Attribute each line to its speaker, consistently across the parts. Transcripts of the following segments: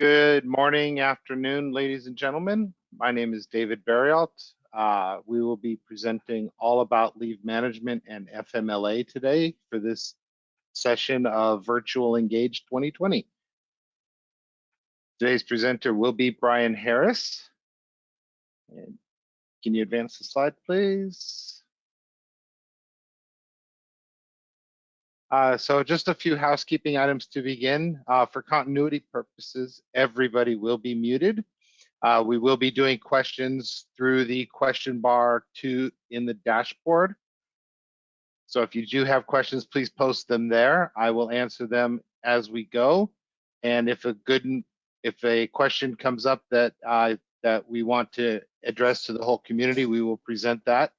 Speaker 1: Good morning, afternoon, ladies and gentlemen. My name is David Barrialt. We will be presenting all about leave management and FMLA today for this session of Virtual Engage 2020. Today's presenter will be Brian Harris. And can you advance the slide, please? So just a few housekeeping items to begin. For continuity purposes, everybody will be muted. We will be doing questions through the question bar in the dashboard. So if you do have questions, please post them there. I will answer them as we go. And if a question comes up that we want to address to the whole community, we will present that.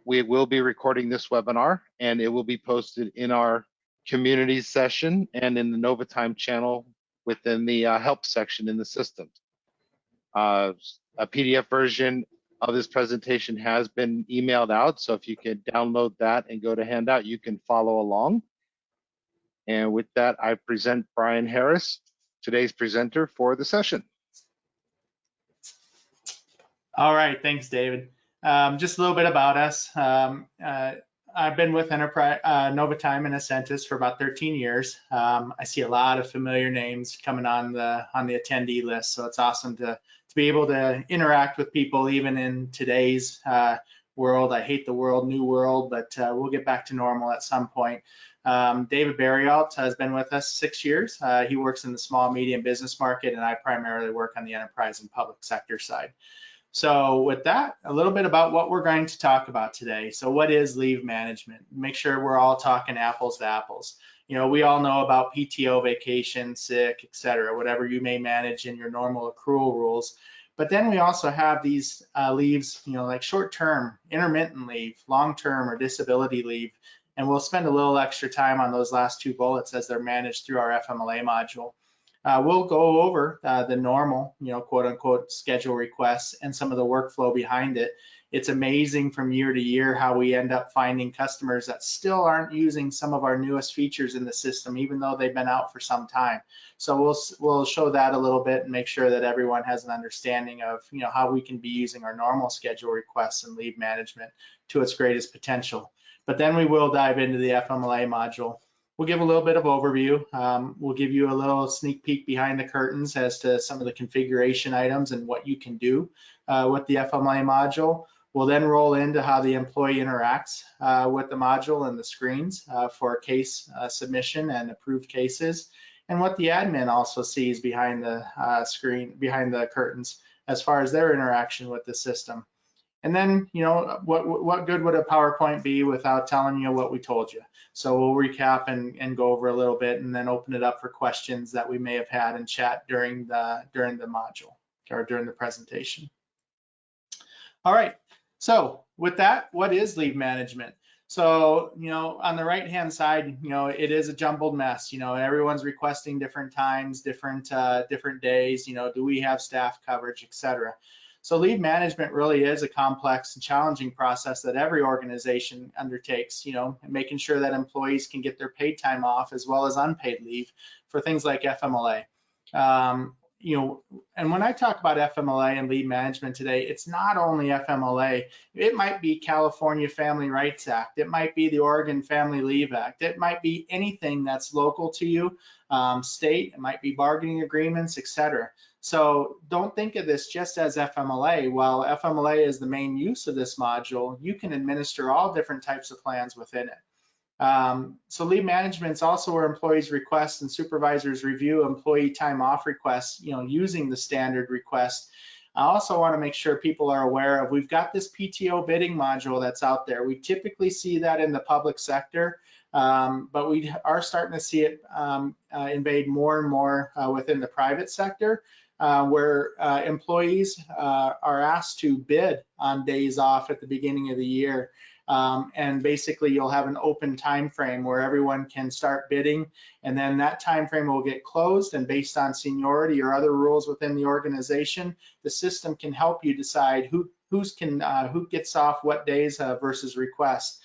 Speaker 1: We will be recording this webinar, and it will be posted in our community session and in the NovaTime channel within the help section in the system. A PDF version of this presentation has been emailed out, so if you could download that and go to handout, you can follow along. And with that, I present Brian Harris, today's presenter for the session.
Speaker 2: All right, thanks, David. Just a little bit about us. I've been with NovaTime and Ascentus for about 13 years. I see a lot of familiar names coming on the attendee list, so it's awesome to be able to interact with people even in today's world. I hate the world, new world, but we'll get back to normal at some point. David Barrialt has been with us 6 years. He works in the small, medium business market, and I primarily work on the enterprise and public sector side. So with that, a little bit about what we're going to talk about today. So what is leave management? Make sure we're all talking apples to apples. You know, we all know about PTO, vacation, sick, etc., whatever you may manage in your normal accrual rules. But then we also have these leaves, you know, like short-term, intermittent leave, long-term or disability leave. And we'll spend a little extra time on those last two bullets as they're managed through our FMLA module. We'll go over the normal, you know, quote unquote schedule requests and some of the workflow behind it. It's amazing from year to year how we end up finding customers that still aren't using some of our newest features in the system, even though they've been out for some time. So we'll show that a little bit and make sure that everyone has an understanding of, you know, how we can be using our normal schedule requests and leave management to its greatest potential. But then we will dive into the FMLA module. We'll give a little bit of overview. We'll give you a little sneak peek behind the curtains as to some of the configuration items and what you can do with the FMLA module. We'll then roll into how the employee interacts with the module and the screens for case submission and approved cases, and what the admin also sees behind the screen, behind the curtains, as far as their interaction with the system. And then, you know, what good would a PowerPoint be without telling you what we told you? So we'll recap and go over a little bit and then open it up for questions that we may have had in chat during the module or during the presentation. All right, so with that, what is leave management? So, you know, on the right-hand side, you know, it is a jumbled mess. You know, everyone's requesting different times, different days, you know, do we have staff coverage, etc. So leave management really is a complex and challenging process that every organization undertakes, you know, making sure that employees can get their paid time off as well as unpaid leave for things like FMLA. You know, and when I talk about FMLA and leave management today, it's not only FMLA. It might be California Family Rights Act. It might be the Oregon Family Leave Act. It might be anything that's local to you, state. It might be bargaining agreements, etc. So don't think of this just as FMLA. While FMLA is the main use of this module, you can administer all different types of plans within it. So leave management is also where employees request and supervisors review employee time off requests, you know, using the standard request. I also want to make sure people are aware of, we've got this PTO bidding module that's out there. We typically see that in the public sector, but we are starting to see it invade more and more within the private sector, where employees are asked to bid on days off at the beginning of the year. And basically you'll have an open time frame where everyone can start bidding, and then that time frame will get closed, and based on seniority or other rules within the organization, the system can help you decide who gets off what days versus requested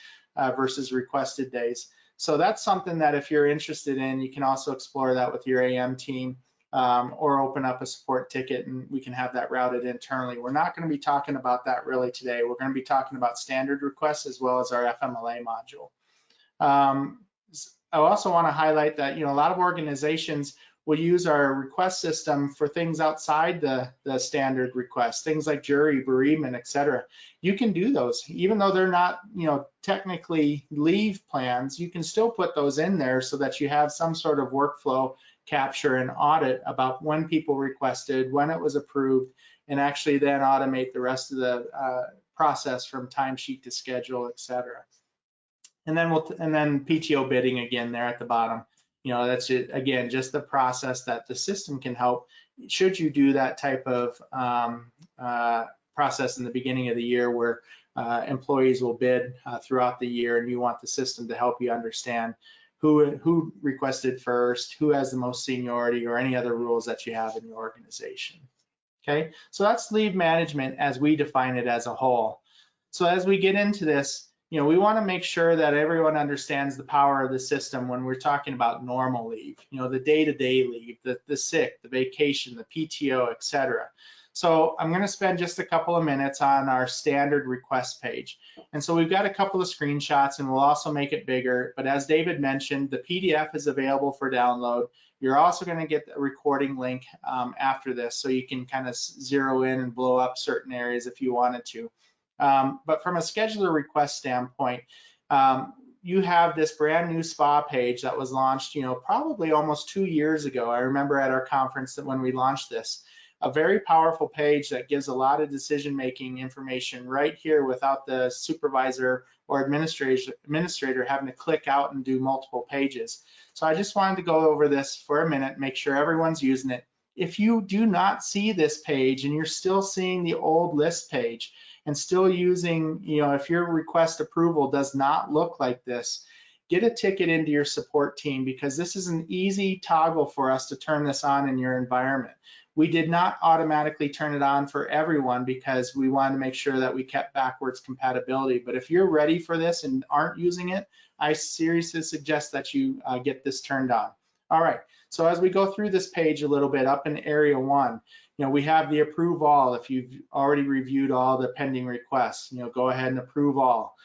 Speaker 2: days. So that's something that if you're interested in, you can also explore that with your AM team. or open up a support ticket and we can have that routed internally. We're not going to be talking about that really today. We're going to be talking about standard requests as well as our FMLA module. I also want to highlight that, a lot of organizations will use our request system for things outside the standard requests, things like jury, bereavement, etc. You can do those, even though they're not, technically leave plans, you can still put those in there so that you have some sort of workflow capture and audit about when people requested, when it was approved, and actually then automate the rest of the process from timesheet to schedule, etc. And then PTO bidding again there at the bottom. That's it, again, just the process that the system can help should you do that type of process in the beginning of the year where employees will bid throughout the year, and you want the system to help you understand who requested first, who has the most seniority, or any other rules that you have in your organization. Okay, so that's leave management as we define it as a whole. So as we get into this, we want to make sure that everyone understands the power of the system when we're talking about normal leave, the day-to-day leave, the sick, the vacation, the PTO, etc. So I'm going to spend just a couple of minutes on our standard request page. And so we've got a couple of screenshots, and we'll also make it bigger. But as David mentioned, the PDF is available for download. You're also going to get a recording link after this, so you can kind of zero in and blow up certain areas if you wanted to. But from a scheduler request standpoint, you have this brand new SPA page that was launched, probably almost 2 years ago. I remember at our conference that when we launched this, a very powerful page that gives a lot of decision-making information right here without the supervisor or administrator having to click out and do multiple pages. So I just wanted to go over this for a minute, make sure everyone's using it. If you do not see this page and you're still seeing the old list page and still using, if your request approval does not look like this, get a ticket into your support team, because this is an easy toggle for us to turn this on in your environment. We did not automatically turn it on for everyone because we wanted to make sure that we kept backwards compatibility. But if you're ready for this and aren't using it, I seriously suggest that you get this turned on. All right, so as we go through this page a little bit, up in area 1, we have the approve all. If you've already reviewed all the pending requests, go ahead and approve all.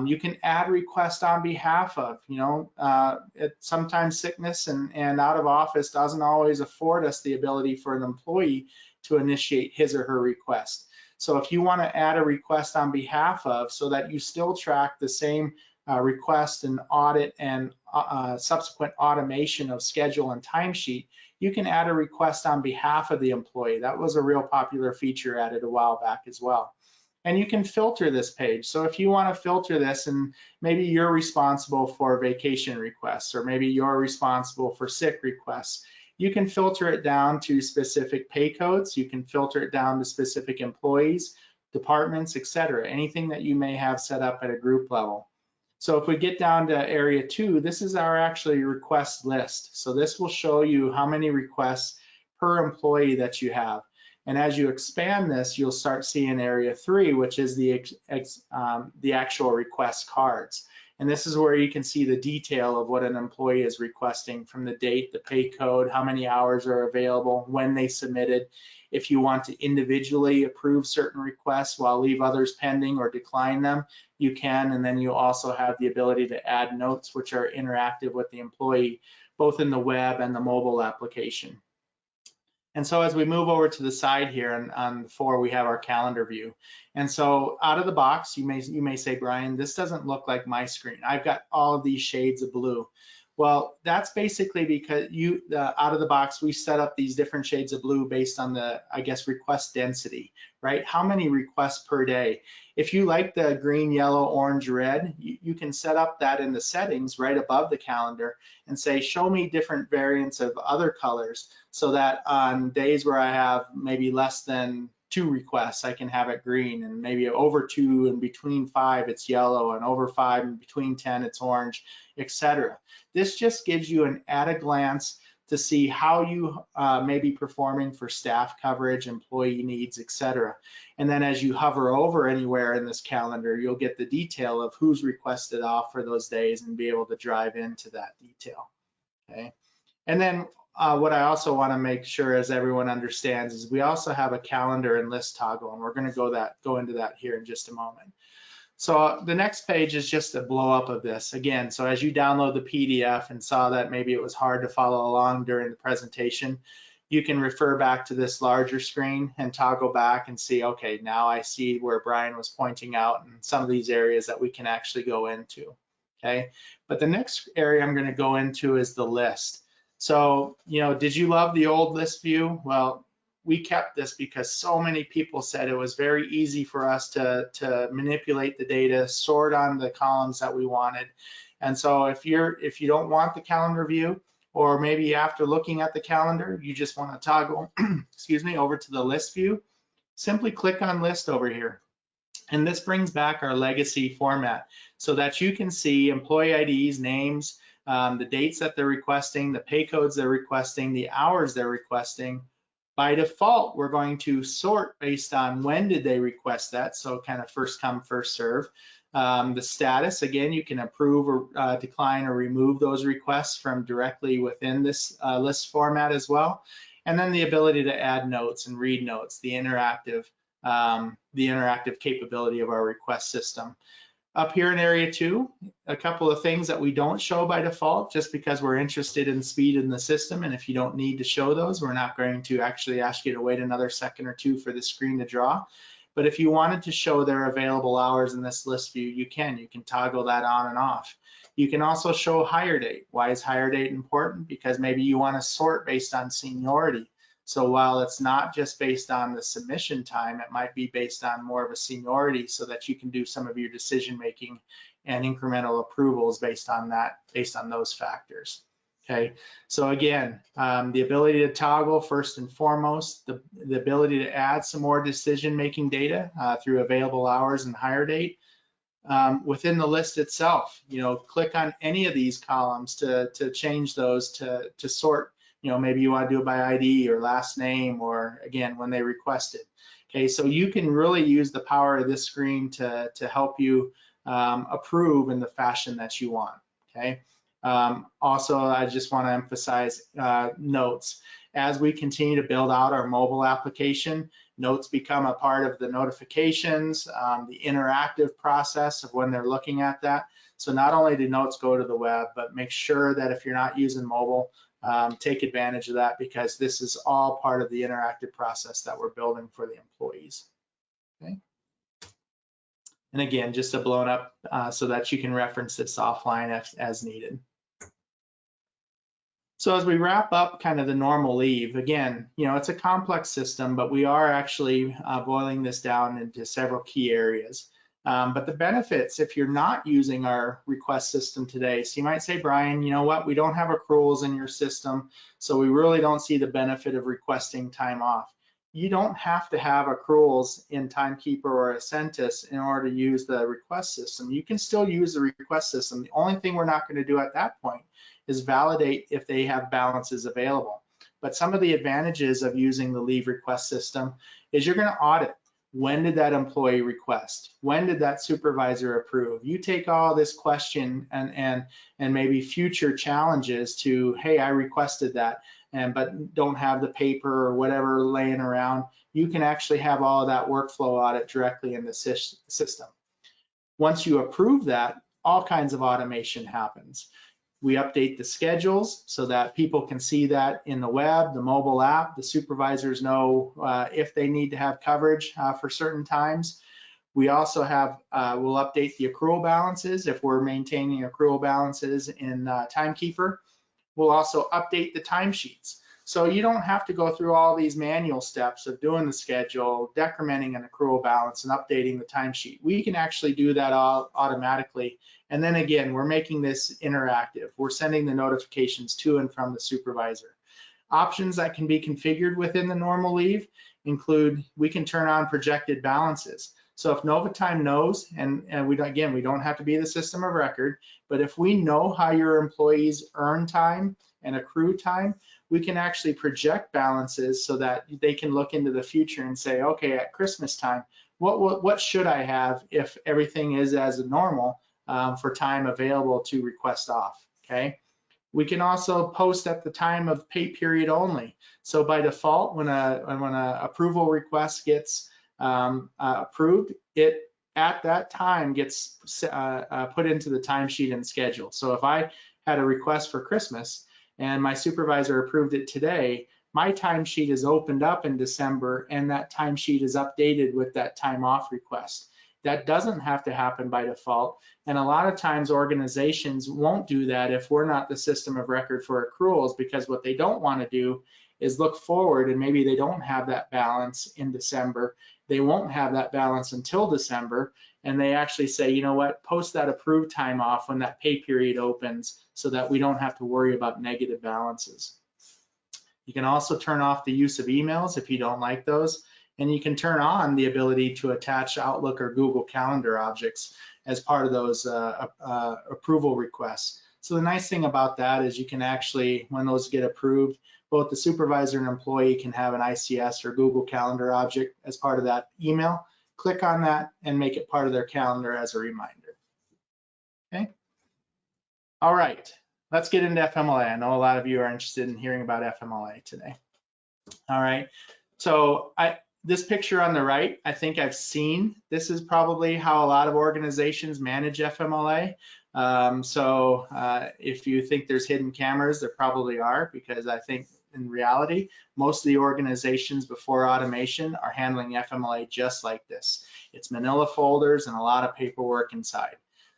Speaker 2: You can add request on behalf of, sometimes sickness and out of office doesn't always afford us the ability for an employee to initiate his or her request. So if you want to add a request on behalf of, so that you still track the same request and audit and subsequent automation of schedule and timesheet, you can add a request on behalf of the employee. That was a real popular feature added a while back as well. And you can filter this page. So if you want to filter this, and maybe you're responsible for vacation requests, or maybe you're responsible for sick requests, you can filter it down to specific pay codes. You can filter it down to specific employees, departments, etc. Anything that you may have set up at a group level. So if we get down to area 2, this is our actually request list. So this will show you how many requests per employee that you have. And as you expand this, you'll start seeing area 3, which is the actual request cards. And this is where you can see the detail of what an employee is requesting, from the date, the pay code, how many hours are available, when they submitted. If you want to individually approve certain requests while leave others pending or decline them, you can. And then you also have the ability to add notes, which are interactive with the employee, both in the web and the mobile application. And so as we move over to the side here on 4, we have our calendar view. And so out of the box, you may say, Brian, this doesn't look like my screen. I've got all of these shades of blue. Well, that's basically because out of the box, we set up these different shades of blue based on the, request density, right? How many requests per day? If you like the green, yellow, orange, red, you can set up that in the settings right above the calendar and say, show me different variants of other colors, so that on days where I have maybe less than 2 requests, I can have it green, and maybe over 2 and between 5 it's yellow, and over 5 and between 10 it's orange, etc. This just gives you an at a glance to see how you may be performing for staff coverage, employee needs, etc. And then as you hover over anywhere in this calendar, you'll get the detail of who's requested off for those days and be able to drive into that detail. Okay. And then what I also want to make sure as everyone understands is we also have a calendar and list toggle, and we're going to go into that here in just a moment. So the next page is just a blow up of this. Again, so as you download the PDF and saw that maybe it was hard to follow along during the presentation, you can refer back to this larger screen and toggle back and see, okay, now I see where Brian was pointing out and some of these areas that we can actually go into, okay? But the next area I'm gonna go into is the list. So, did you love the old list view? Well, we kept this because so many people said it was very easy for us to manipulate the data, sort on the columns that we wanted. And so if you don't want the calendar view, or maybe after looking at the calendar, you just want to toggle, excuse me, over to the list view, simply click on list over here. And this brings back our legacy format so that you can see employee IDs, names, the dates that they're requesting, the pay codes they're requesting, the hours they're requesting. By default, we're going to sort based on when did they request that, so kind of first come, first serve. The status, again, you can approve or decline or remove those requests from directly within this list format as well. And then the ability to add notes and read notes, the interactive capability of our request system. Up here in area 2, a couple of things that we don't show by default just because we're interested in speed in the system, and if you don't need to show those, we're not going to actually ask you to wait another second or two for the screen to draw. But if you wanted to show their available hours in this list view, you can toggle that on and off. You can also show hire date. Why is hire date important? Because maybe you want to sort based on seniority. So while it's not just based on the submission time, it might be based on more of a seniority so that you can do some of your decision making and incremental approvals based on that, based on those factors. Okay, so again, the ability to toggle first and foremost, the ability to add some more decision making data through available hours and hire date. Within the list itself, click on any of these columns to change those to sort. Maybe you want to do it by ID or last name, or again, when they requested. Okay, so you can really use the power of this screen to help you approve in the fashion that you want. Okay. Also, I just want to emphasize notes. As we continue to build out our mobile application, notes become a part of the notifications, the interactive process of when they're looking at that. So not only do notes go to the web, but make sure that if you're not using mobile, take advantage of that, because this is all part of the interactive process that we're building for the employees. Okay. And again, just a blown up so that you can reference this offline as needed. So as we wrap up kind of the normal leave, again, it's a complex system, but we are actually boiling this down into several key areas. But the benefits, if you're not using our request system today, so you might say, Brian, you know what, we don't have accruals in your system, so we really don't see the benefit of requesting time off. You don't have to have accruals in Timekeeper or Ascentus in order to use the request system. You can still use the request system. The only thing we're not going to do at that point is validate if they have balances available. But some of the advantages of using the leave request system is you're going to audit. When did that employee request? When did that supervisor approve? You take all this question and maybe future challenges to, hey, I requested that, but don't have the paper or whatever laying around. You can actually have all of that workflow audit directly in the system. Once you approve that, all kinds of automation happens. We update the schedules so that people can see that in the web, the mobile app. The supervisors know if they need to have coverage for certain times. We also have, we'll update the accrual balances if we're maintaining accrual balances in Timekeeper. We'll also update the timesheets. So you don't have to go through all these manual steps of doing the schedule, decrementing an accrual balance, and updating the timesheet. We can actually do that all automatically. And then again, we're making this interactive. We're sending the notifications to and from the supervisor. Options that can be configured within the normal leave include, we can turn on projected balances. So if NovaTime knows, and we don't have to be the system of record, but if we know how your employees earn time and accrue time, we can actually project balances so that they can look into the future and say, okay, at Christmas time, what should I have if everything is as normal for time available to request off, okay? We can also post at the time of pay period only. So by default, when a approval request gets approved, it at that time gets put into the timesheet and schedule. So if I had a request for Christmas and my supervisor approved it today, my timesheet is opened up in December and that timesheet is updated with that time off request. That doesn't have to happen by default. And a lot of times organizations won't do that if we're not the system of record for accruals, because what they don't want to do is look forward and maybe they don't have that balance in December. They won't have that balance until December. And they actually say, you know what, post that approved time off when that pay period opens so that we don't have to worry about negative balances. You can also turn off the use of emails if you don't like those. And you can turn on the ability to attach Outlook or Google Calendar objects as part of those approval requests. So the nice thing about that is you can actually, when those get approved, both the supervisor and employee can have an ICS or Google Calendar object as part of that email. Click on that and make it part of their calendar as a reminder. Okay. All right, let's get into FMLA. I know a lot of you are interested in hearing about FMLA today. All right, so this picture on the right, I think I've seen. This is probably how a lot of organizations manage FMLA. If you think there's hidden cameras, there probably are, because I think in reality, most of the organizations before automation are handling FMLA just like this. It's manila folders and a lot of paperwork inside.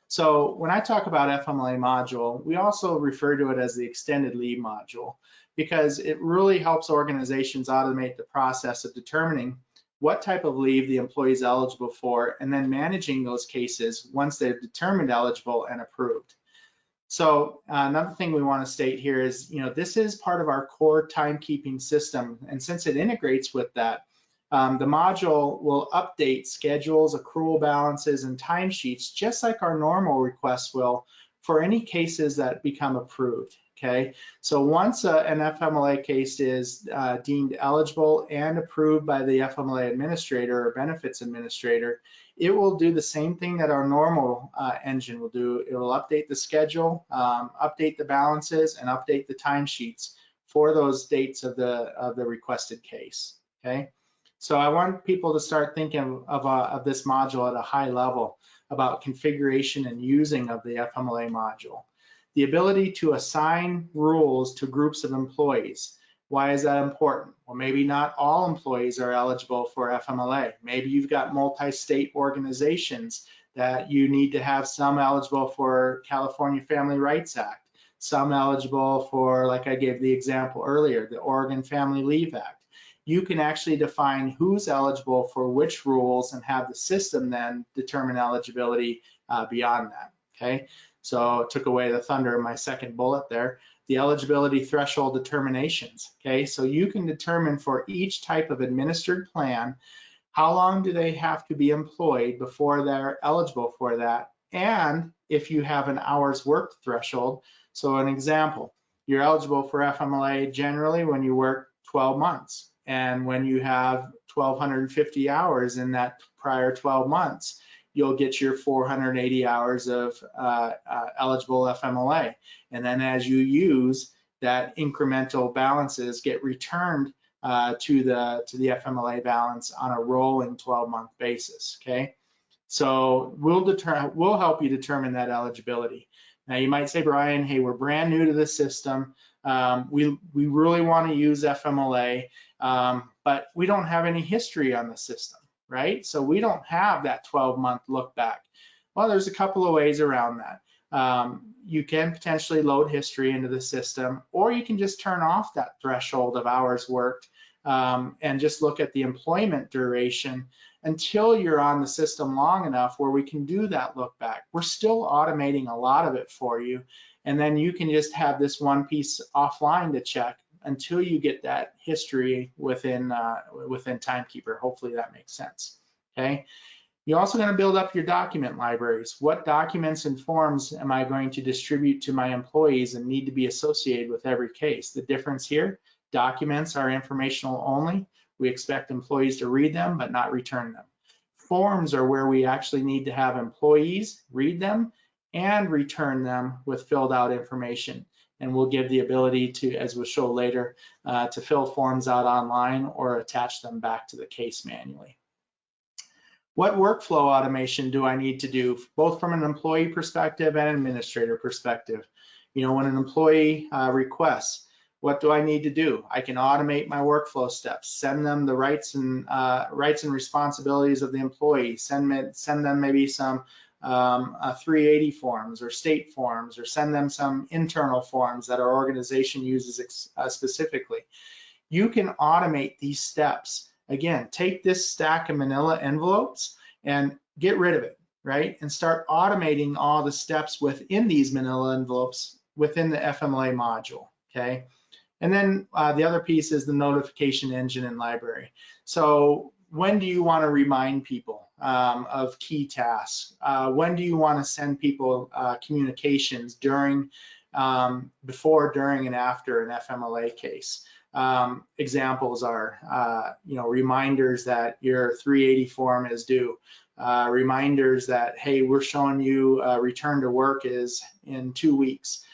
Speaker 2: So when I talk about FMLA module, we also refer to it as the extended leave module, because it really helps organizations automate the process of determining what type of leave the employee is eligible for, and then managing those cases once they're determined eligible and approved. So another thing we want to state here is, this is part of our core timekeeping system, and since it integrates with that, the module will update schedules, accrual balances, and timesheets just like our normal requests will for any cases that become approved. Okay, so once an FMLA case is deemed eligible and approved by the FMLA administrator or benefits administrator, it will do the same thing that our normal engine will do. It will update the schedule, update the balances, and update the timesheets for those dates of the requested case. Okay, so I want people to start thinking of this module at a high level about configuration and using of the FMLA module. The ability to assign rules to groups of employees. Why is that important? Well, maybe not all employees are eligible for FMLA. Maybe you've got multi-state organizations that you need to have some eligible for California Family Rights Act, some eligible for, like I gave the example earlier, the Oregon Family Leave Act. You can actually define who's eligible for which rules and have the system then determine eligibility beyond that, okay? So it took away the thunder in my second bullet there, the eligibility threshold determinations, okay? So you can determine for each type of administered plan, how long do they have to be employed before they're eligible for that? And if you have an hours worked threshold, so an example, you're eligible for FMLA generally when you work 12 months. And when you have 1,250 hours in that prior 12 months, you'll get your 480 hours of eligible FMLA. And then as you use that, incremental balances get returned to the FMLA balance on a rolling 12-month basis, okay? So we'll help you determine that eligibility. Now you might say, Brian, hey, we're brand new to the system. We really want to use FMLA, but we don't have any history on the system, right? So we don't have that 12-month look back. Well, there's a couple of ways around that. You can potentially load history into the system, or you can just turn off that threshold of hours worked and just look at the employment duration until you're on the system long enough where we can do that look back. We're still automating a lot of it for you, and then you can just have this one piece offline to check until you get that history within Timekeeper. Hopefully that makes sense, okay? You're also going to build up your document libraries. What documents and forms am I going to distribute to my employees and need to be associated with every case? The difference here, documents are informational only. We expect employees to read them but not return them. Forms are where we actually need to have employees read them and return them with filled out information. and we'll give the ability to, as we'll show later, to fill forms out online or attach them back to the case manually. What workflow automation do I need to do, both from an employee perspective and administrator perspective? When an employee requests, what do I need to do? I can automate my workflow steps, send them the rights and responsibilities of the employee, send them maybe some 380 forms or state forms, or send them some internal forms that our organization uses specifically. You can automate these steps. Again, take this stack of manila envelopes and get rid of it, right? And start automating all the steps within these manila envelopes within the FMLA module, okay? And then the other piece is the notification engine and library. So when do you want to remind people of key tasks? When do you want to send people communications during, before, during, and after an FMLA case? Examples are, reminders that your 380 form is due, reminders that, hey, we're showing you return to work is in 2 weeks.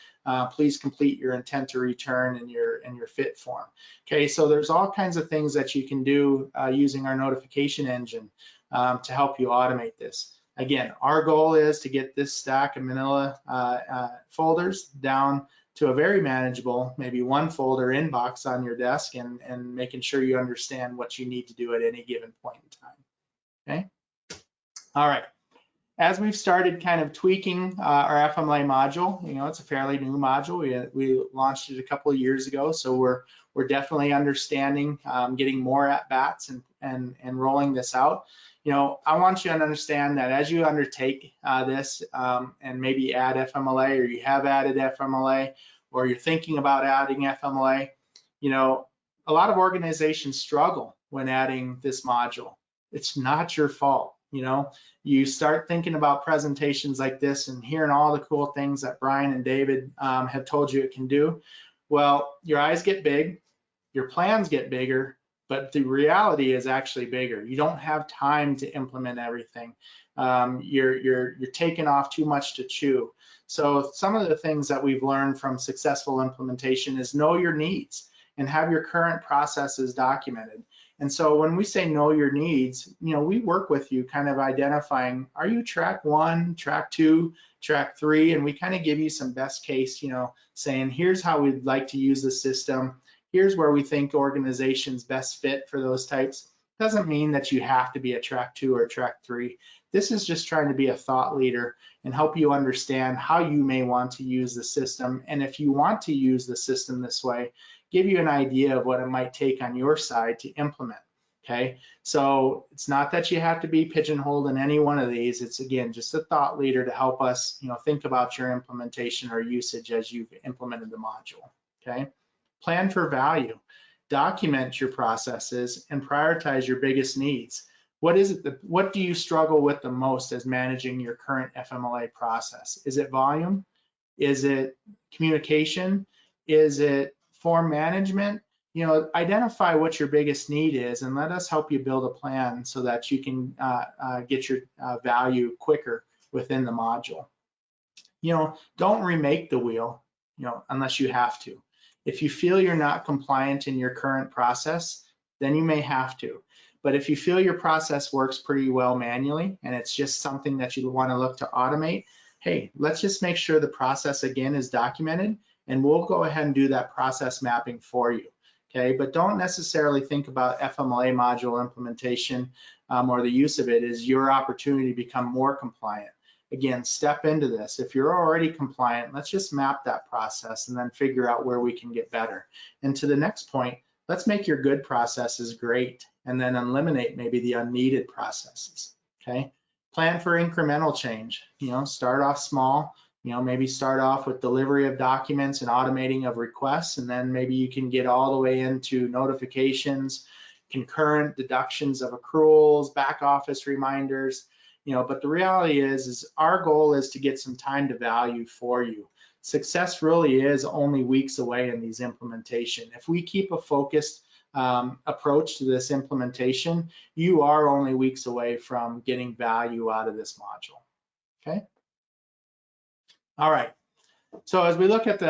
Speaker 2: Please complete your intent to return and your fit form. Okay, so there's all kinds of things that you can do using our notification engine to help you automate this. Again, our goal is to get this stack of manila folders down to a very manageable, maybe one folder inbox on your desk, and making sure you understand what you need to do at any given point in time, okay? All right, as we've started kind of tweaking our FMLA module, it's a fairly new module. We launched it a couple of years ago, so we're definitely understanding, getting more at-bats and rolling this out. I want you to understand that as you undertake this and maybe add FMLA, or you have added FMLA, or you're thinking about adding FMLA, a lot of organizations struggle when adding this module. It's not your fault. You start thinking about presentations like this and hearing all the cool things that Brian and David have told you it can do. Well, your eyes get big, your plans get bigger, but the reality is actually bigger. You don't have time to implement everything. You're taking off too much to chew. So some of the things that we've learned from successful implementation is know your needs and have your current processes documented. And so when we say know your needs, we work with you kind of identifying, are you track 1, track 2, track 3, and we kind of give you some best case, saying here's how we'd like to use the system. Here's where we think organizations best fit for those types. Doesn't mean that you have to be a track 2 or track 3. This is just trying to be a thought leader and help you understand how you may want to use the system. And if you want to use the system this way, give you an idea of what it might take on your side to implement, okay? So it's not that you have to be pigeonholed in any one of these. It's, again, just a thought leader to help us, think about your implementation or usage as you've implemented the module, okay? Plan for value. Document your processes and prioritize your biggest needs. What do you struggle with the most as managing your current FMLA process? Is it volume? Is it communication? Is it form management? Identify what your biggest need is and let us help you build a plan so that you can get your value quicker within the module. Don't remake the wheel, unless you have to. If you feel you're not compliant in your current process, then you may have to. But if you feel your process works pretty well manually and it's just something that you want to look to automate, hey, let's just make sure the process again is documented, and we'll go ahead and do that process mapping for you, okay? But don't necessarily think about FMLA module implementation or the use of it as your opportunity to become more compliant. Again, step into this. If you're already compliant, let's just map that process and then figure out where we can get better. And to the next point, let's make your good processes great and then eliminate maybe the unneeded processes, okay? Plan for incremental change. Start off small. Maybe start off with delivery of documents and automating of requests, and then maybe you can get all the way into notifications, concurrent deductions of accruals, back office reminders. But the reality is our goal is to get some time to value for you. Success really is only weeks away in these implementation. If we keep a focused approach to this implementation, you are only weeks away from getting value out of this module, okay? All right, So as we look at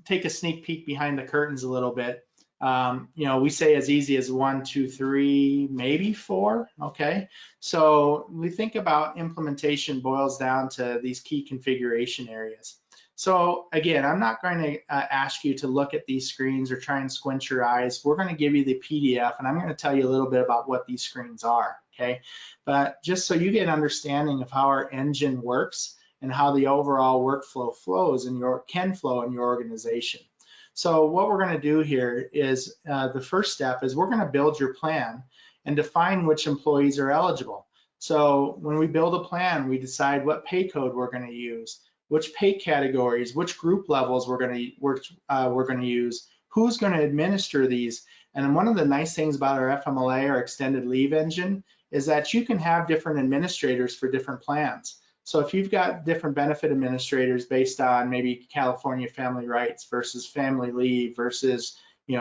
Speaker 2: take a sneak peek behind the curtains a little bit, we say as easy as 1, 2, 3, maybe 4, okay? So we think about implementation boils down to these key configuration areas. So again, I'm not going to ask you to look at these screens or try and squint your eyes. We're going to give you the PDF, and I'm going to tell you a little bit about what these screens are, okay? But just so you get an understanding of how our engine works and how the overall workflow can flow in your organization. So what we're going to do here is the first step is we're going to build your plan and define which employees are eligible. So when we build a plan, we decide what pay code we're going to use, which pay categories, which group levels we're going to use, who's going to administer these. And one of the nice things about our FMLA, our extended leave engine, is that you can have different administrators for different plans. So if you've got different benefit administrators based on maybe California family rights versus family leave versus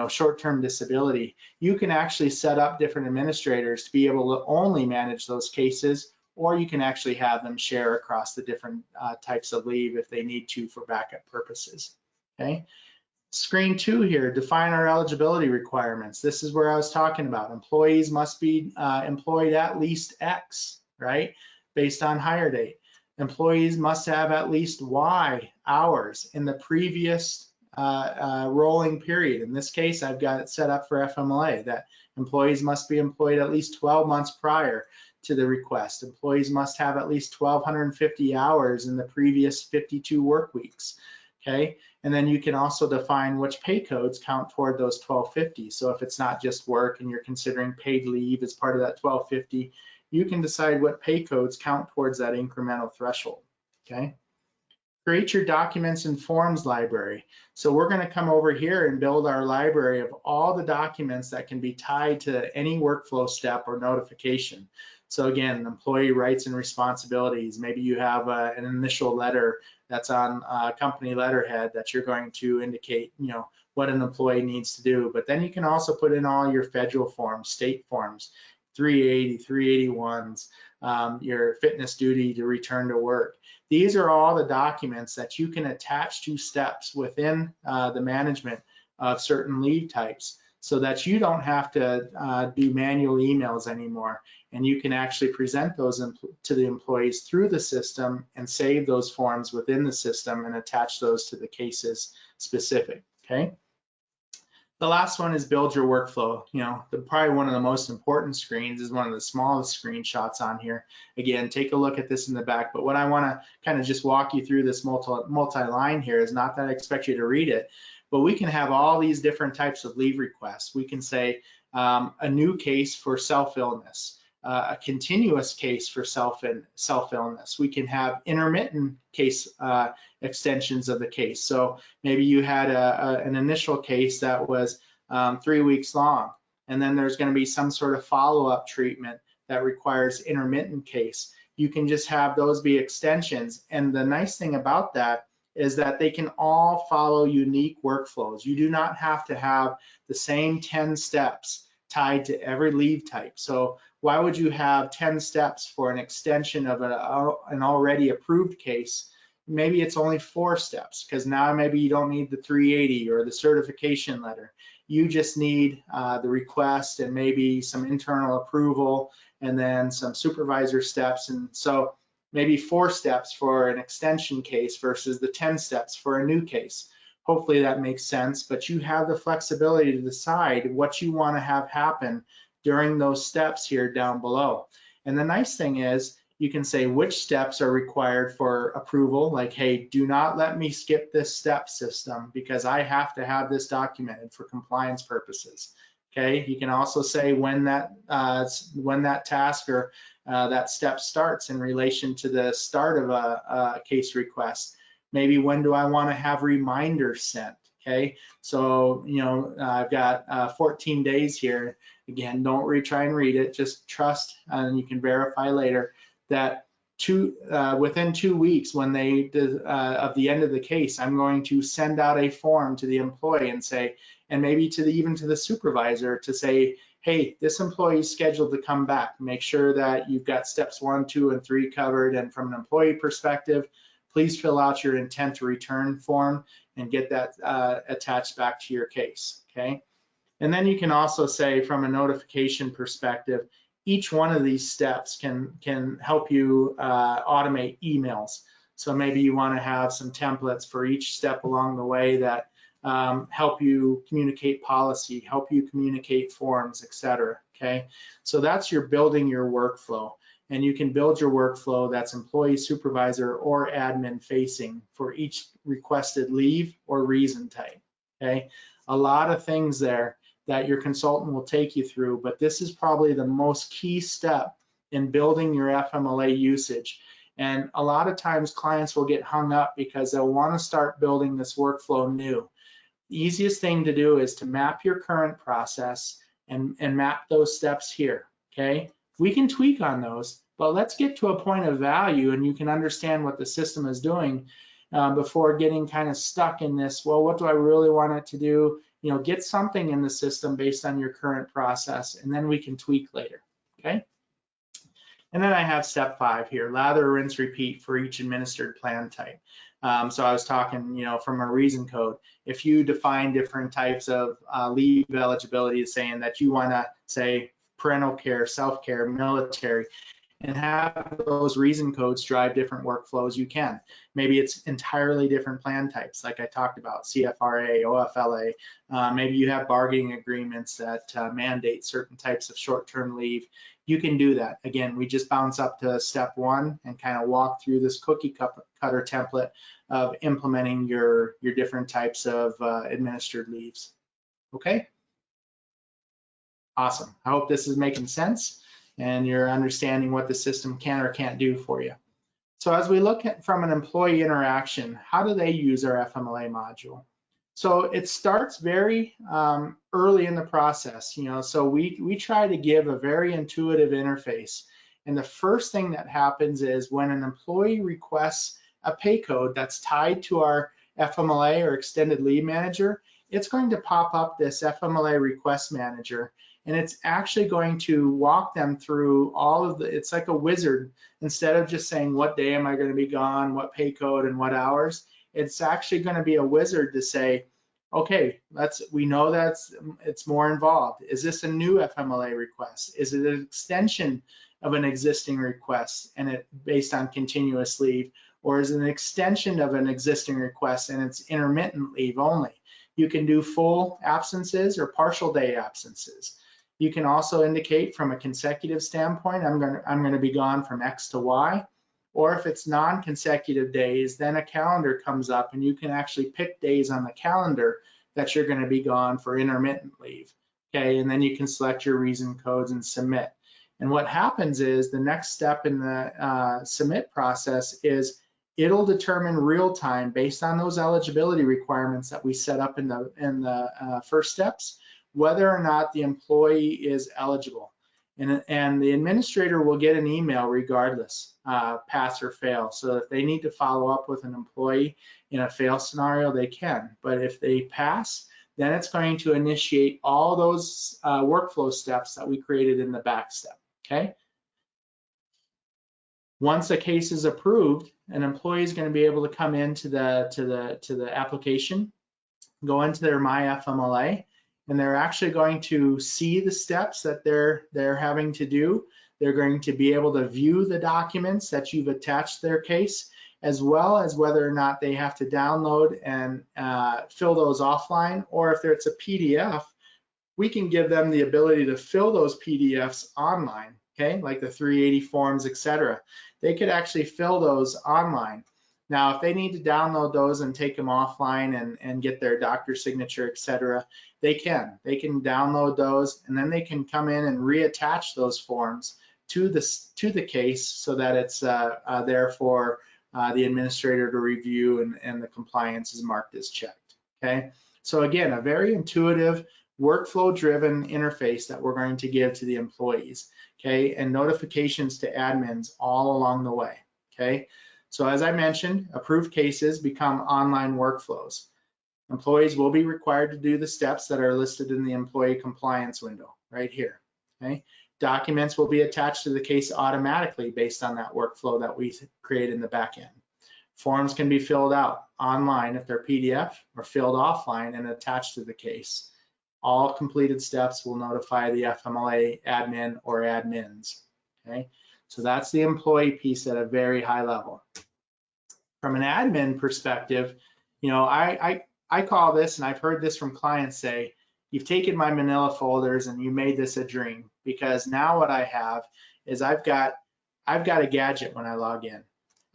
Speaker 2: short-term disability, you can actually set up different administrators to be able to only manage those cases, or you can actually have them share across the different types of leave if they need to for backup purposes, okay? Screen 2 here, define our eligibility requirements. This is where I was talking about. Employees must be employed at least X, right? Based on hire date. Employees must have at least Y hours in the previous rolling period. In this case, I've got it set up for FMLA that employees must be employed at least 12 months prior to the request. Employees must have at least 1,250 hours in the previous 52 work weeks. Okay, and then you can also define which pay codes count toward those 1,250. So if it's not just work and you're considering paid leave as part of that 1,250, you can decide what pay codes count towards that incremental threshold, okay? Create your documents and forms library. So we're gonna come over here and build our library of all the documents that can be tied to any workflow step or notification. So again, employee rights and responsibilities. Maybe you have an initial letter that's on company letterhead that you're going to indicate, what an employee needs to do. But then you can also put in all your federal forms, state forms, 380, 381s, your fitness duty to return to work. These are all the documents that you can attach to steps within the management of certain leave types so that you don't have to do manual emails anymore. And you can actually present those to the employees through the system and save those forms within the system and attach those to the cases specific, okay? The last one is build your workflow. Probably one of the most important screens is one of the smallest screenshots on here. Again, take a look at this in the back, but what I wanna kind of just walk you through this multi-line here is not that I expect you to read it, but we can have all these different types of leave requests. We can say a new case for self-illness, a continuous case for self-illness. We can have intermittent case extensions of the case. So maybe you had an initial case that was 3 weeks long, and then there's going to be some sort of follow-up treatment that requires intermittent case. You can just have those be extensions. And the nice thing about that is that they can all follow unique workflows. You do not have to have the same 10 steps tied to every leave type. So why would you have 10 steps for an extension of an already approved case? Maybe it's only 4 steps because now maybe you don't need the 380 or the certification letter. You just need the request and maybe some internal approval and then some supervisor steps. And so maybe 4 steps for an extension case versus the 10 steps for a new case. Hopefully that makes sense, but you have the flexibility to decide what you want to have happen during those steps here down below. And the nice thing is you can say which steps are required for approval, like, hey, do not let me skip this step system because I have to have this documented for compliance purposes. Okay, you can also say when that task or that step starts in relation to the start of a case request. Maybe when do I want to have reminders sent? Okay, so I've got 14 days here. Again, don't try and read it. Just trust, and you can verify later that within 2 weeks, when of the end of the case, I'm going to send out a form to the employee and say, and maybe even to the supervisor to say, hey, this employee is scheduled to come back. Make sure that you've got steps 1, 2, and 3 covered, and from an employee perspective, please fill out your intent to return form and get that attached back to your case, okay? And then you can also say, from a notification perspective, each one of these steps can help you automate emails. So maybe you want to have some templates for each step along the way that help you communicate policy, help you communicate forms, etc. Okay, so that's your building your workflow, and you can build your workflow that's employee, supervisor, or admin facing for each requested leave or reason type. Okay, a lot of things there that your consultant will take you through, but this is probably the most key step in building your FMLA usage. And a lot of times clients will get hung up because they'll want to start building this workflow new. The easiest thing to do is to map your current process and map those steps here, okay? We can tweak on those, but let's get to a point of value and you can understand what the system is doing before getting kind of stuck in this, well, what do I really want it to do? You know, get something in the system based on your current process, and then we can tweak later, okay? And then I have step 5 here, lather, rinse, repeat for each administered plan type. So I was talking, you know, from a reason code. If you define different types of leave eligibility, saying that you want to say parental care, self-care, military, and have those reason codes drive different workflows, you can. Maybe it's entirely different plan types, like I talked about, CFRA, OFLA. Maybe you have bargaining agreements that mandate certain types of short-term leave. You can do that. Again, we just bounce up to step 1 and kind of walk through this cookie cutter template of implementing your different types of administered leaves. Okay? Awesome. I hope this is making sense and you're understanding what the system can or can't do for you. So as we look at from an employee interaction, how do they use our FMLA module? So it starts very early in the process, you know, so we try to give a very intuitive interface. And the first thing that happens is when an employee requests a pay code that's tied to our FMLA or extended leave manager, it's going to pop up this FMLA request manager, and it's actually going to walk them through all of the, it's like a wizard. Instead of just saying what day am I going to be gone, what pay code and what hours, it's actually going to be a wizard to say, okay, we know it's more involved. Is this a new FMLA request? Is it an extension of an existing request and it based on continuous leave? Or is it an extension of an existing request and it's intermittent leave only? You can do full absences or partial day absences. You can also indicate from a consecutive standpoint, I'm going to be gone from X to Y. Or if it's non-consecutive days, then a calendar comes up and you can actually pick days on the calendar that you're going to be gone for intermittent leave. Okay, and then you can select your reason codes and submit. And what happens is the next step in the submit process is it'll determine real time based on those eligibility requirements that we set up in the first steps, whether or not the employee is eligible. And the administrator will get an email regardless, pass or fail. So if they need to follow up with an employee in a fail scenario, they can. But if they pass, then it's going to initiate all those workflow steps that we created in the back step, okay? Once a case is approved, an employee is going to be able to come into the application, go into their My FMLA, and they're actually going to see the steps that they're having to do. They're going to be able to view the documents that you've attached to their case, as well as whether or not they have to download and fill those offline, or if it's a PDF, we can give them the ability to fill those PDFs online, okay, like the 380 forms, etc. They could actually fill those online. Now, if they need to download those and take them offline and get their doctor's signature, etc., they can download those, and then they can come in and reattach those forms to the case so that it's there for the administrator to review and the compliance is marked as checked. Okay, so again, a very intuitive, workflow-driven interface that we're going to give to the employees. Okay, and notifications to admins all along the way. Okay. So as I mentioned, approved cases become online workflows. Employees will be required to do the steps that are listed in the employee compliance window right here. Okay? Documents will be attached to the case automatically based on that workflow that we create in the back end. Forms can be filled out online if they're PDF or filled offline and attached to the case. All completed steps will notify the FMLA admin or admins. Okay, so that's the employee piece at a very high level. From an admin perspective, you know, I call this, and I've heard this from clients say, you've taken my manila folders and you made this a dream, because now what I have is I've got a gadget when I log in.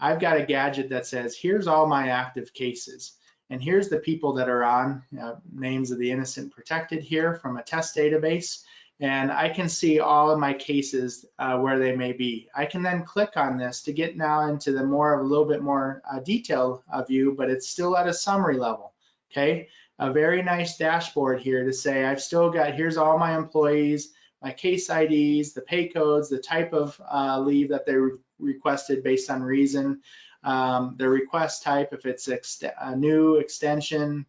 Speaker 2: I've got a gadget that says, here's all my active cases, and here's the people that are on, names of the innocent protected here from a test database, and I can see all of my cases where they may be. I can then click on this to get now into the a little bit more detailed view, but it's still at a summary level, okay? A very nice dashboard here to say, I've still got, here's all my employees, my case IDs, the pay codes, the type of leave that they requested based on reason, the request type, if it's a new extension,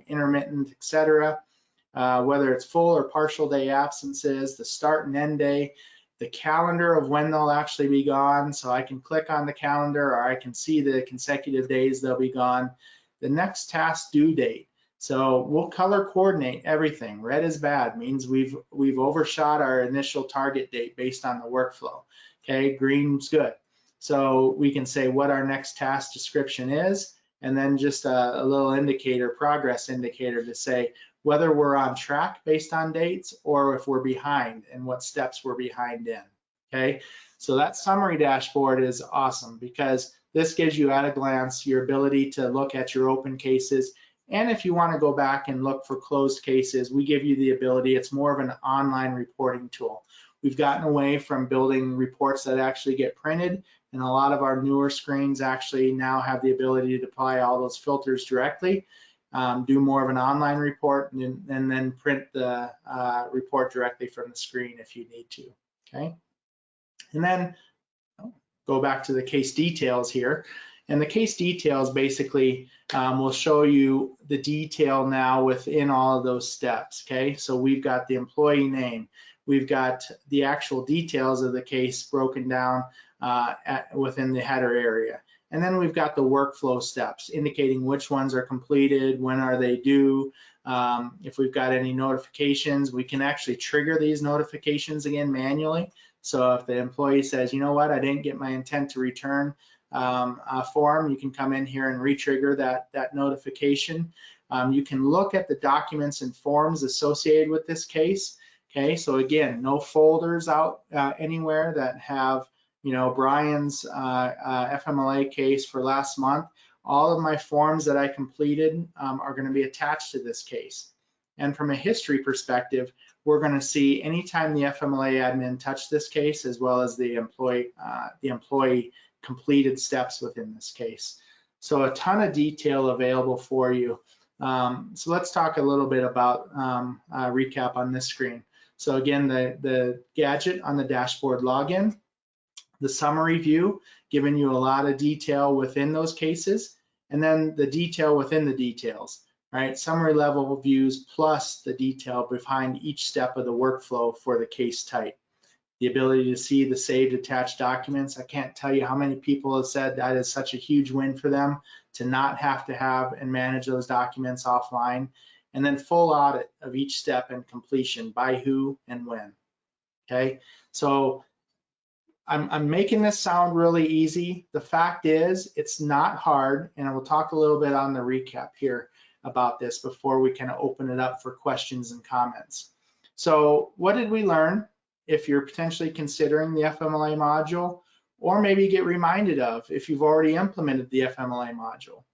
Speaker 2: intermittent, etc., whether it's full or partial day absences, the start and end day, the calendar of when they'll actually be gone, so I can click on the calendar or I can see the consecutive days they'll be gone, the next task due date. So we'll color coordinate everything. Red is bad, means we've overshot our initial target date based on the workflow. Okay, green's good. So we can say what our next task description is, and then just a little indicator, progress indicator, to say whether we're on track based on dates or if we're behind and what steps we're behind in. Okay, so that summary dashboard is awesome because this gives you at a glance your ability to look at your open cases. And if you want to go back and look for closed cases, we give you the ability. It's more of an online reporting tool. We've gotten away from building reports that actually get printed, and a lot of our newer screens actually now have the ability to apply all those filters directly, do more of an online report, and then print the report directly from the screen if you need to, okay? And then go back to the case details here. And the case details basically will show you the detail now within all of those steps, okay? So we've got the employee name, we've got the actual details of the case broken down within the header area. And then we've got the workflow steps indicating which ones are completed, when are they due. If we've got any notifications, we can actually trigger these notifications again manually. So if the employee says, you know what, I didn't get my intent to return form, you can come in here and re-trigger that notification. You can look at the documents and forms associated with this case. Okay, so again, no folders out anywhere that have, you know, Brian's FMLA case for last month. All of my forms that I completed are going to be attached to this case. And from a history perspective, we're going to see anytime the FMLA admin touched this case, as well as the employee completed steps within this case. So a ton of detail available for you. So let's talk a little bit about recap on this screen. So again, the gadget on the dashboard login, the summary view, giving you a lot of detail within those cases, and then the detail within the details, right? Summary level views plus the detail behind each step of the workflow for the case type. The ability to see the saved attached documents. I can't tell you how many people have said that is such a huge win for them to not have to have and manage those documents offline. And then full audit of each step and completion by who and when. Okay, so I'm making this sound really easy. The fact is, it's not hard, and I will talk a little bit on the recap here about this before we kind of open it up for questions and comments. So what did we learn? If you're potentially considering the FMLA module, or maybe get reminded of if you've already implemented the FMLA module.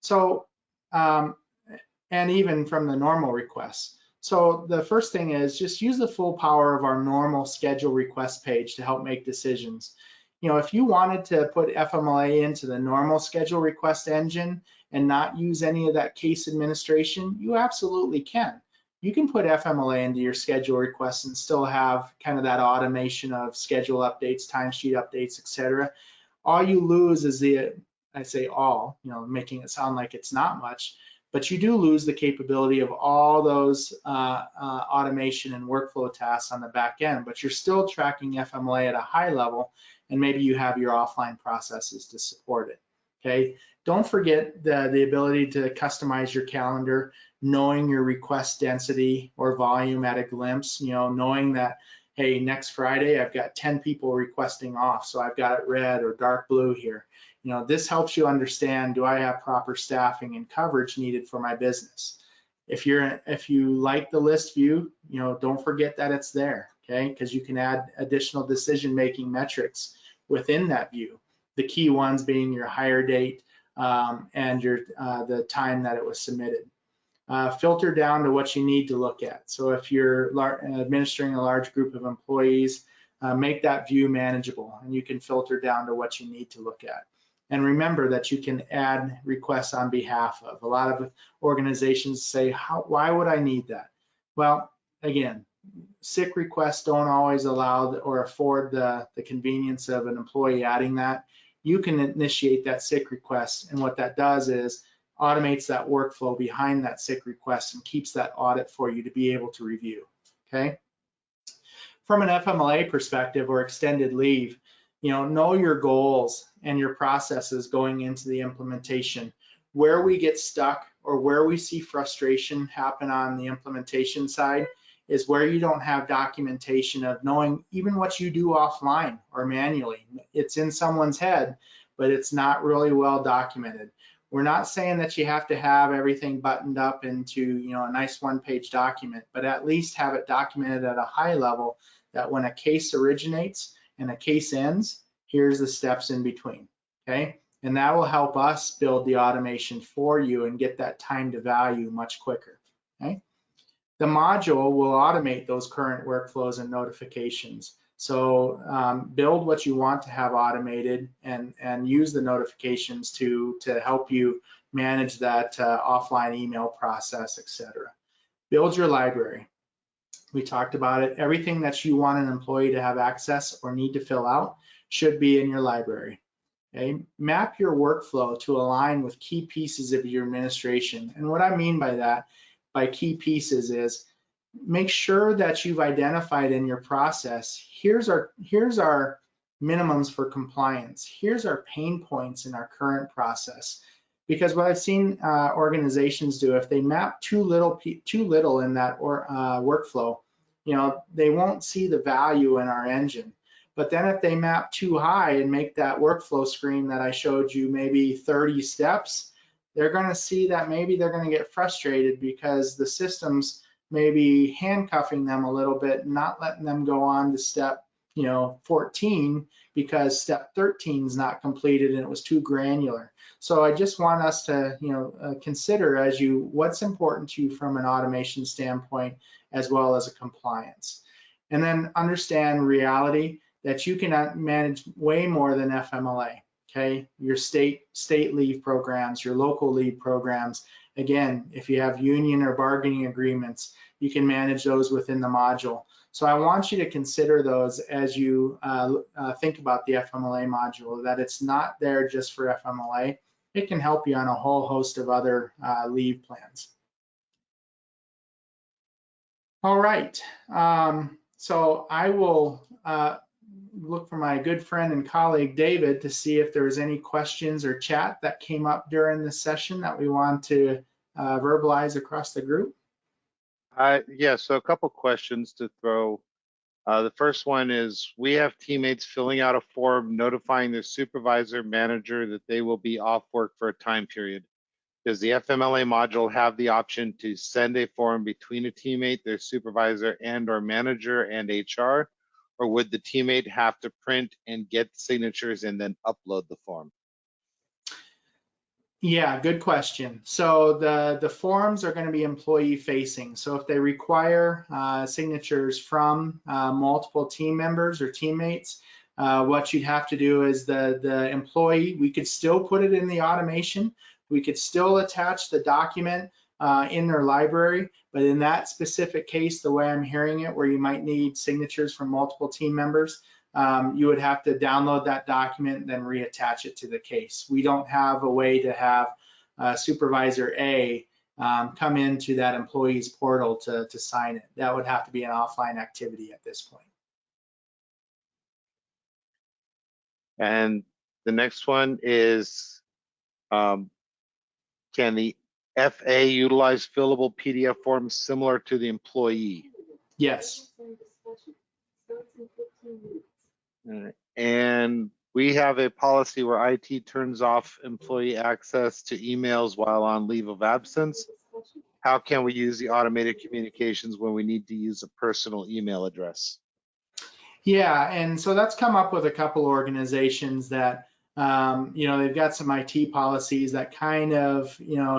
Speaker 2: So, and even from the normal requests. So the first thing is just use the full power of our normal schedule request page to help make decisions. You know, if you wanted to put FMLA into the normal schedule request engine and not use any of that case administration, you absolutely can. You can put FMLA into your schedule requests and still have kind of that automation of schedule updates, timesheet updates, etc. All you lose is I say all, you know, making it sound like it's not much, but you do lose the capability of all those automation and workflow tasks on the back end, but you're still tracking FMLA at a high level, and maybe you have your offline processes to support it. Okay, don't forget the ability to customize your calendar, knowing your request density or volume at a glimpse, knowing that, hey, next Friday I've got 10 people requesting off, so I've got it red or dark blue here. This helps you understand, do I have proper staffing and coverage needed for my business? If you like the list view, don't forget that it's there, okay? Because you can add additional decision-making metrics within that view. The key ones being your hire date and the time that it was submitted. Filter down to what you need to look at. So if you're administering a large group of employees, make that view manageable, and you can filter down to what you need to look at. And remember that you can add requests on behalf of. A lot of organizations say, why would I need that? Well, again, sick requests don't always allow or afford the convenience of an employee adding that. You can initiate that sick request, and what that does is automates that workflow behind that sick request and keeps that audit for you to be able to review, okay? From an FMLA perspective or extended leave, know your goals and your processes going into the implementation. Where we get stuck or where we see frustration happen on the implementation side is where you don't have documentation of knowing even what you do offline or manually. It's in someone's head, but it's not really well documented. We're not saying that you have to have everything buttoned up into a nice one-page document, but at least have it documented at a high level that when a case originates and a case ends, here's the steps in between, okay? And that will help us build the automation for you and get that time to value much quicker, okay? The module will automate those current workflows and notifications. So build what you want to have automated and use the notifications to help you manage that offline email process, etc. Build your library. We talked about it. Everything that you want an employee to have access or need to fill out should be in your library. Okay? Map your workflow to align with key pieces of your administration. And what I mean by that, by key pieces, is make sure that you've identified in your process, here's our minimums for compliance. Here's our pain points in our current process. Because what I've seen organizations do, if they map too little in that workflow, they won't see the value in our engine. But then if they map too high and make that workflow screen that I showed you maybe 30 steps, they're going to see that maybe they're going to get frustrated because the system's maybe handcuffing them a little bit, not letting them go on to step 14 because step 13 is not completed and it was too granular. So I just want us to consider what's important to you from an automation standpoint as well as a compliance. And then understand reality that you can manage way more than FMLA. Okay, your state leave programs, your local leave programs. Again, if you have union or bargaining agreements, you can manage those within the module. So I want you to consider those as you think about the FMLA module, that it's not there just for FMLA. It can help you on a whole host of other leave plans. All right, so I will look for my good friend and colleague David to see if there was any questions or chat that came up during the session that we want to verbalize across the group.
Speaker 1: Yeah, so a couple questions to throw. The first one is, we have teammates filling out a form notifying their supervisor, manager that they will be off work for a time period. Does the FMLA module have the option to send a form between a teammate, their supervisor and/or manager and HR? Or would the teammate have to print and get signatures and then upload the form?
Speaker 2: Yeah, good question. So the forms are going to be employee facing. So if they require signatures from multiple team members or teammates, what you'd have to do is the employee, we could still put it in the automation. We could still attach the document in their library, but in that specific case, the way I'm hearing it, where you might need signatures from multiple team members, you would have to download that document and then reattach it to the case. We don't have a way to have Supervisor A come into that employee's portal to sign it. That would have to be an offline activity at this point.
Speaker 1: And the next one is, Can the FA utilize fillable PDF forms similar to the employee?
Speaker 2: Yes.
Speaker 1: And we have a policy where IT turns off employee access to emails while on leave of absence. How can we use the automated communications when we need to use a personal email address?
Speaker 2: Yeah, and so that's come up with a couple organizations that, they've got some IT policies that kind of,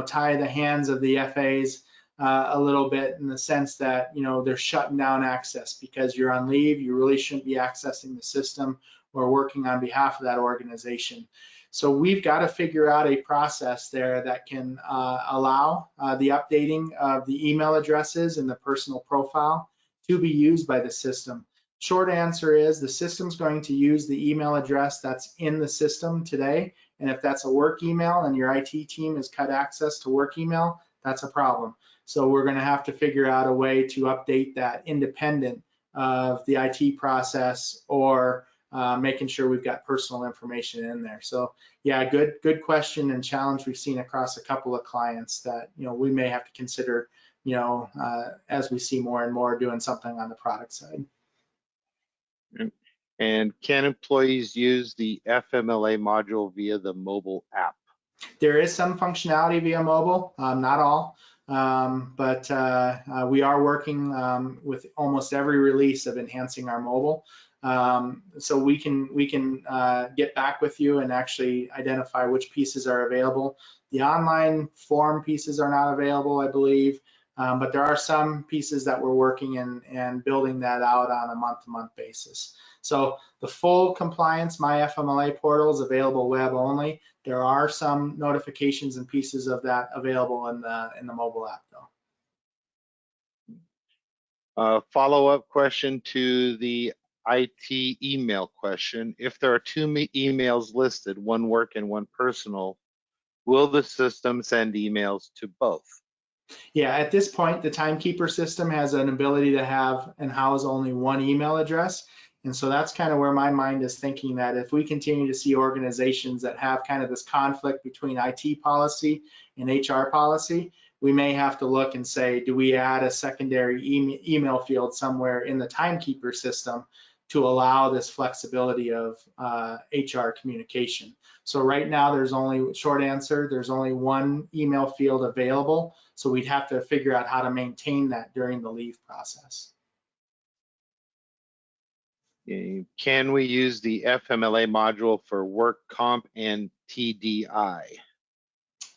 Speaker 2: tie the hands of the FAs a little bit in the sense that, they're shutting down access because you're on leave. You really shouldn't be accessing the system or working on behalf of that organization. So we've got to figure out a process there that can allow the updating of the email addresses in the personal profile to be used by the system. Short answer is the system's going to use the email address that's in the system today. And if that's a work email and your IT team has cut access to work email, that's a problem. So we're going to have to figure out a way to update that independent of the IT process or making sure we've got personal information in there. So yeah, good question and challenge we've seen across a couple of clients that, we may have to consider, as we see more and more doing something on the product side.
Speaker 1: And can employees use the FMLA module via the mobile app?
Speaker 2: There is some functionality via mobile, not all, but we are working with almost every release of enhancing our mobile. So we can get back with you and actually identify which pieces are available. The online form pieces are not available, I believe, but there are some pieces that we're working and building that out on a month-to-month basis. So the full compliance My FMLA portal is available web only. There are some notifications and pieces of that available in the mobile app though.
Speaker 1: Follow-up question to the IT email question. If there are two emails listed, one work and one personal, will the system send emails to both?
Speaker 2: Yeah, at this point, the timekeeper system has an ability to have and house only one email address. And so that's kind of where my mind is thinking that if we continue to see organizations that have kind of this conflict between IT policy and HR policy, we may have to look and say, do we add a secondary email field somewhere in the timekeeper system to allow this flexibility of HR communication? So right now, short answer, there's only one email field available. So we'd have to figure out how to maintain that during the leave process.
Speaker 1: Can we use the FMLA module for work comp and TDI?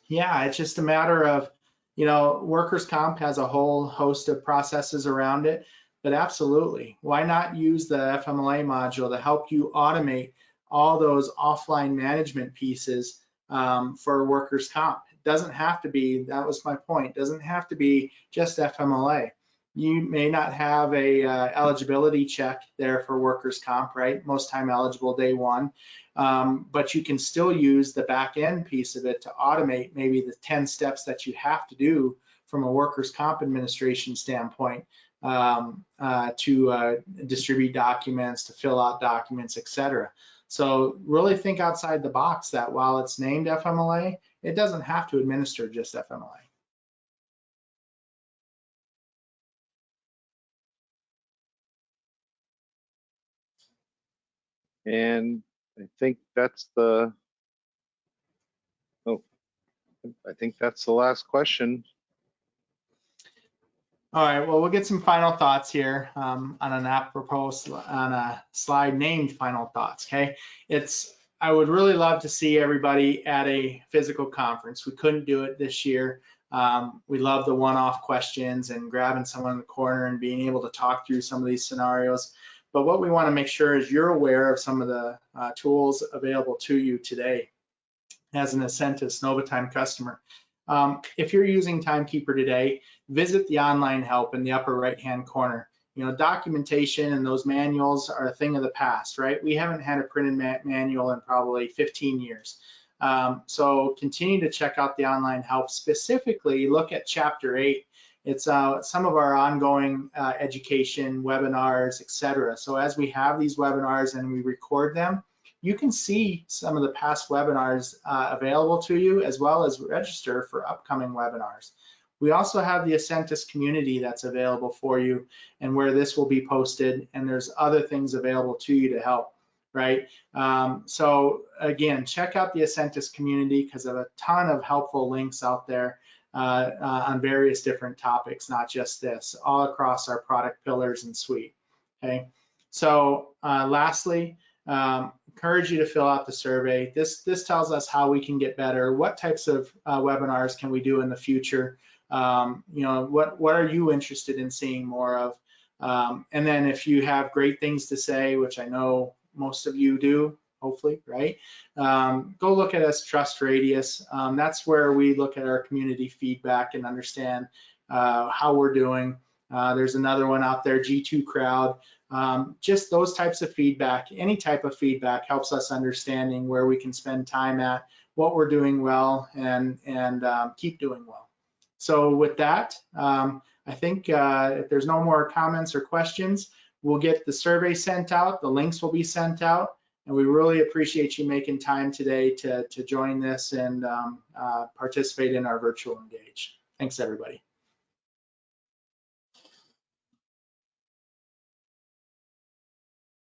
Speaker 2: Yeah, it's just a matter of, workers' comp has a whole host of processes around it, but absolutely, why not use the FMLA module to help you automate all those offline management pieces for workers' comp? It doesn't have to be, that was my point, it doesn't have to be just FMLA. You may not have a eligibility check there for workers' comp, right? Most time eligible day one, but you can still use the back end piece of it to automate maybe the 10 steps that you have to do from a workers' comp administration standpoint to distribute documents, to fill out documents, etc. So really think outside the box that while it's named FMLA, it doesn't have to administer just FMLA.
Speaker 1: And I think that's I think that's the last question.
Speaker 2: All right, well, we'll get some final thoughts here on an apropos on a slide named final thoughts, okay? I would really love to see everybody at a physical conference. We couldn't do it this year. We love the one-off questions and grabbing someone in the corner and being able to talk through some of these scenarios. But what we want to make sure is you're aware of some of the tools available to you today as an Ascentus NovaTime customer. If you're using Timekeeper today, visit the online help in the upper right-hand corner. Documentation and those manuals are a thing of the past, right? We haven't had a printed manual in probably 15 years. So continue to check out the online help. Specifically, look at Chapter 8. It's some of our ongoing education, webinars, etc. So as we have these webinars and we record them, you can see some of the past webinars available to you, as well as register for upcoming webinars. We also have the Ascentus community that's available for you, and where this will be posted, and there's other things available to you to help, right? So again, check out the Ascentus community because there's a ton of helpful links out there on various different topics, not just this, all across our product pillars and suite, okay? So lastly, encourage you to fill out the survey. This tells us how we can get better. What types of webinars can we do in the future? What are you interested in seeing more of? And then if you have great things to say, which I know most of you do, hopefully, right? Go look at us, Trust Radius. That's where we look at our community feedback and understand how we're doing. There's another one out there, G2 Crowd. Just those types of feedback, any type of feedback helps us understanding where we can spend time at, what we're doing well, and keep doing well. So with that, I think if there's no more comments or questions, we'll get the survey sent out, the links will be sent out, and we really appreciate you making time today to join this and participate in our virtual Engage. Thanks, everybody.